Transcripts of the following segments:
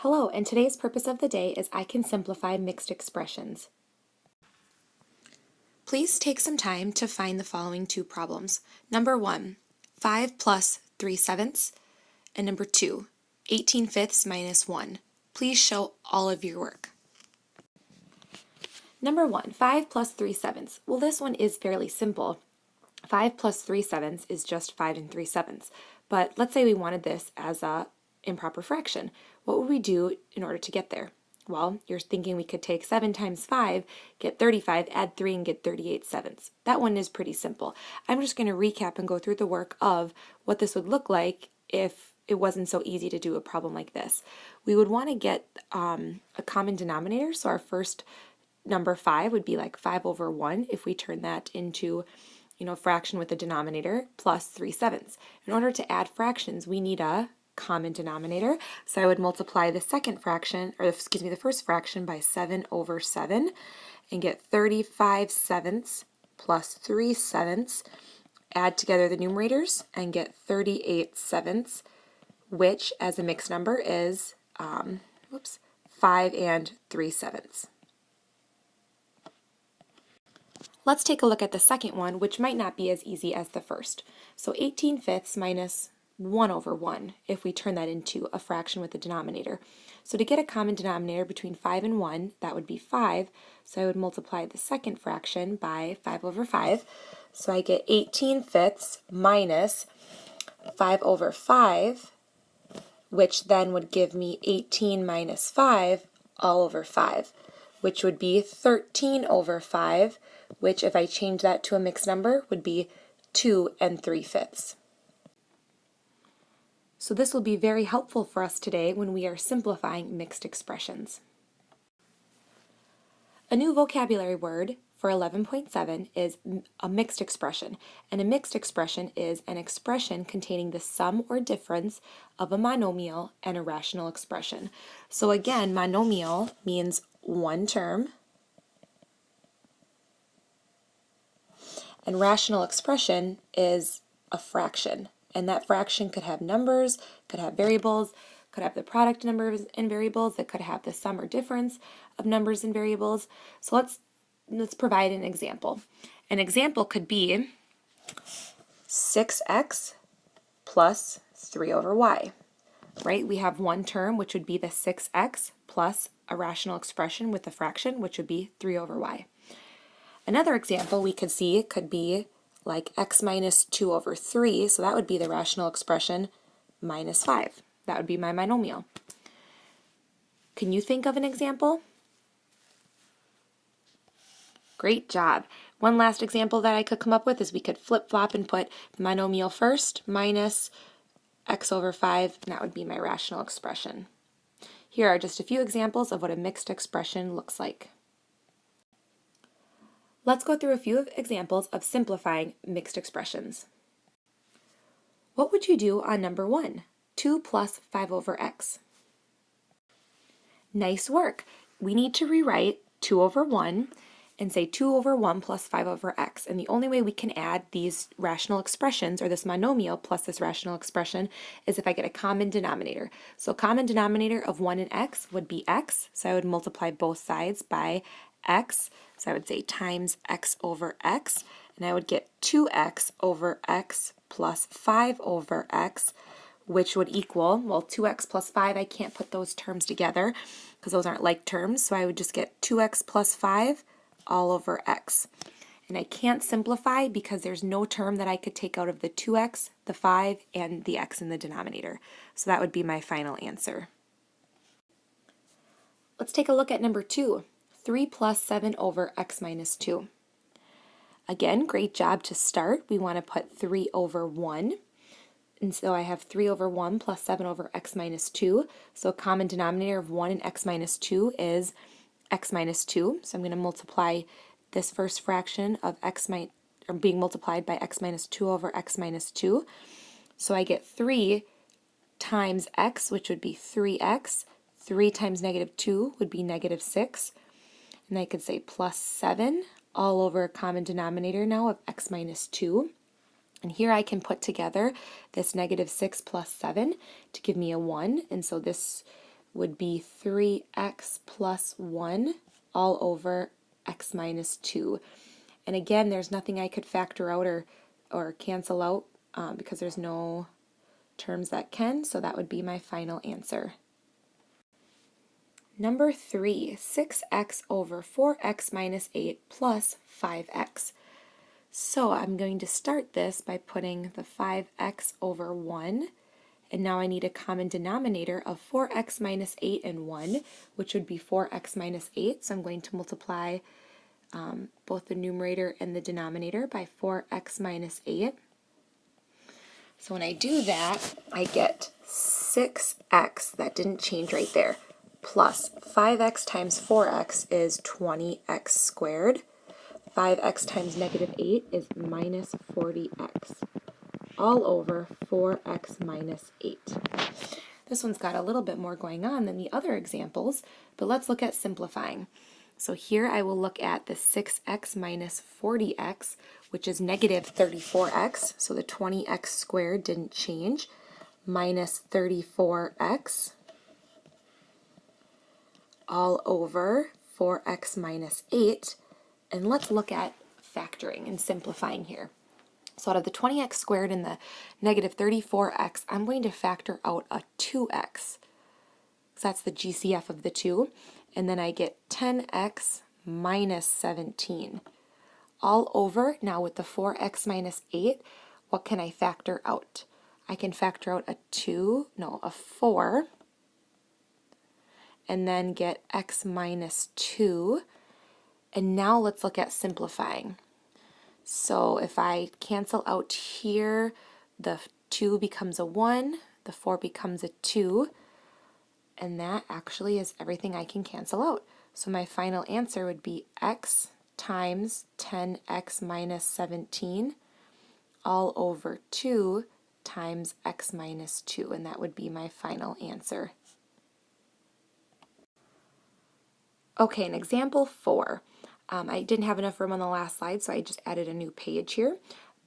Hello, and today's purpose of the day is I can simplify mixed expressions. Please take some time to find the following two problems. Number 1, 5 plus 3/7, and number 2, 18/5 minus 1. Please show all of your work. Number 1, 5 plus 3/7. Well, this one is fairly simple. 5 plus 3/7 is just 5 3/7. But let's say we wanted this as a improper fraction. What would we do in order to get there? Well, you're thinking we could take 7 times 5, get 35, add 3, and get 38/7. That one is pretty simple. I'm just going to recap and go through the work of what this would look like if it wasn't so easy to do a problem like this. We would want to get a common denominator, so our first number 5 would be like 5 over 1 if we turn that into fraction with a denominator plus 3/7. In order to add fractions, we need a common denominator. So I would multiply the the first fraction by 7 over 7 and get 35/7 plus 3/7. Add together the numerators and get 38/7, which as a mixed number is 5 and 3/7. Let's take a look at the second one, which might not be as easy as the first. So 18/5 minus 1 over 1, if we turn that into a fraction with a denominator. So to get a common denominator between 5 and 1, that would be 5. So I would multiply the second fraction by 5 over 5. So I get 18/5 minus 5 over 5, which then would give me 18 minus 5 all over 5, which would be 13 over 5, which if I change that to a mixed number would be 2 3/5. So this will be very helpful for us today when we are simplifying mixed expressions. A new vocabulary word for 11.7 is a mixed expression, and a mixed expression is an expression containing the sum or difference of a monomial and a rational expression. So again, monomial means one term, and rational expression is a fraction. And that fraction could have numbers, could have variables, could have the product numbers and variables, it could have the sum or difference of numbers and variables. So let's provide an example. An example could be 6x plus 3 over y, right? We have one term, which would be the 6x, plus a rational expression with a fraction, which would be 3 over y. Another example we could see could be like x minus 2 over 3, so that would be the rational expression minus 5. That would be my monomial. Can you think of an example? Great job. One last example that I could come up with is we could flip-flop and put the monomial first, minus x over 5, and that would be my rational expression. Here are just a few examples of what a mixed expression looks like. Let's go through a few examples of simplifying mixed expressions. What would you do on number 1? 2 plus 5 over x. Nice work. We need to rewrite 2 over 1 and say 2 over 1 plus 5 over x. And the only way we can add these rational expressions, or this monomial plus this rational expression, is if I get a common denominator. So common denominator of 1 and x would be x. So I would multiply both sides by x. So I would say times x over x, and I would get 2x over x plus 5 over x, which would equal, well, 2x plus 5, I can't put those terms together because those aren't like terms, so I would just get 2x plus 5 all over x. And I can't simplify because there's no term that I could take out of the 2x, the 5, and the x in the denominator. So that would be my final answer. Let's take a look at number 2. 3 plus 7 over x minus 2. Again, great job to start. We want to put 3 over 1. And so I have 3 over 1 plus 7 over x minus 2. So a common denominator of 1 and x minus 2 is x minus 2. So I'm going to multiply this first fraction of being multiplied by x minus 2 over x minus 2. So I get 3 times x, which would be 3x. 3 times negative 2 would be negative 6. And I could say plus 7 all over a common denominator now of x minus 2. And here I can put together this negative 6 plus 7 to give me a 1. And so this would be 3x plus 1 all over x minus 2. And again, there's nothing I could factor out or cancel out because there's no terms that can, so that would be my final answer. Number 3, 6x over 4x minus 8 plus 5x. So I'm going to start this by putting the 5x over 1, and now I need a common denominator of 4x minus 8 and 1, which would be 4x minus 8, so I'm going to multiply both the numerator and the denominator by 4x minus 8. So when I do that, I get 6x, that didn't change right there, plus 5x times 4x is 20x squared. 5x times negative 8 is minus 40x, all over 4x minus 8. This one's got a little bit more going on than the other examples, but let's look at simplifying. So here I will look at the 6x minus 40x, which is negative 34x, so the 20x squared didn't change, minus 34x, all over 4x minus 8. And let's look at factoring and simplifying here. So out of the 20x squared and the negative 34x, I'm going to factor out a 2x. So that's the GCF of the two. And then I get 10x minus 17. All over, now with the 4x minus 8, what can I factor out? I can factor out a 4, and then get x minus 2. And now let's look at simplifying. So if I cancel out here, the 2 becomes a 1, the 4 becomes a 2, and that actually is everything I can cancel out. So my final answer would be x times 10x minus 17 all over 2 times x minus 2, and that would be my final answer. Okay, in example 4, I didn't have enough room on the last slide, so I just added a new page here.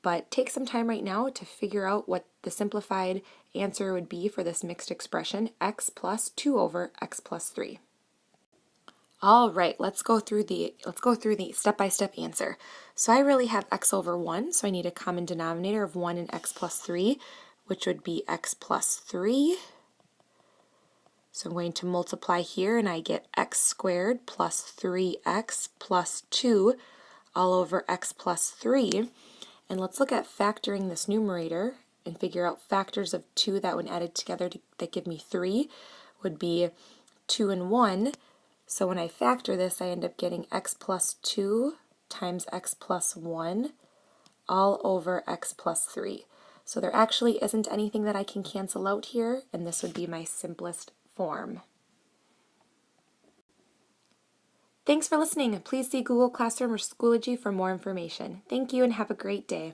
But take some time right now to figure out what the simplified answer would be for this mixed expression, x plus 2 over x plus 3. All right, let's go through the step-by-step answer. So I really have x over 1, so I need a common denominator of 1 and x plus 3, which would be x plus 3. So I'm going to multiply here, and I get x squared plus 3x plus 2 all over x plus 3. And let's look at factoring this numerator and figure out factors of 2 that when added together that give me 3 would be 2 and 1. So when I factor this, I end up getting x plus 2 times x plus 1 all over x plus 3. So there actually isn't anything that I can cancel out here, and this would be my simplest form. Thanks for listening. Please see Google Classroom or Schoology for more information. Thank you and have a great day.